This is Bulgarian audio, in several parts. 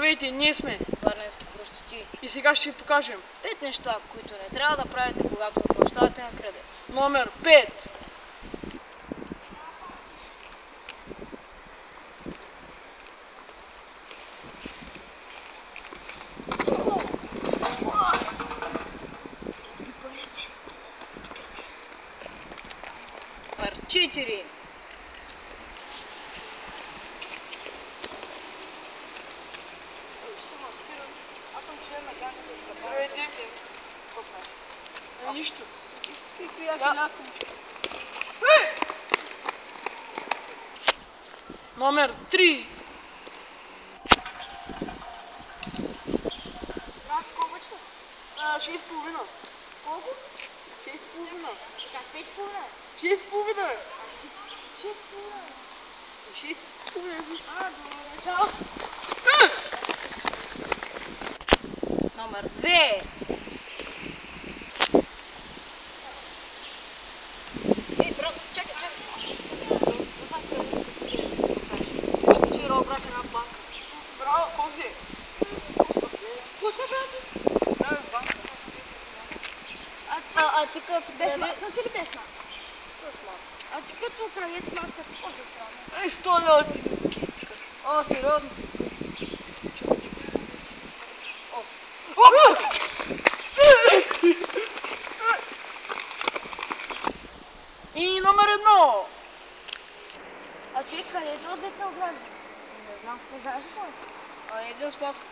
Здравейте, ние сме Варненски простити. и сега ще ви покажем 5 неща, които не трябва да правите, когато отмъщавате на крадец. номер 5. Номер 4. Аз съм член на гангстерска банда. Здравейте. Нищо. С какви яки настойчки. Номер 3. Аз колко? 6,5. Колко? 6,5. Как 5,5? 6,5. 6,5. 6,5. Добре, чао. Номер 2. Ей, брат, чакай. Вчера обрах една банка. Браво, Бобзи. Какво се брати? Правя банка. А ти като крадец... С или без маска? С маска. А ти като крадец с маска, какво ще правя? Ей, 100 лева ти. О, сериозно? И номер 1. А човек къде е този дете огради? Не знам. Не знаеш ли кой? Един с маска.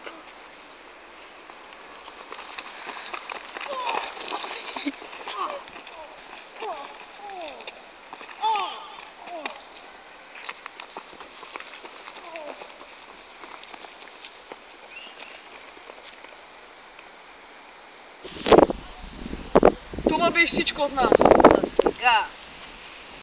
Това беше всичко от нас. За сега.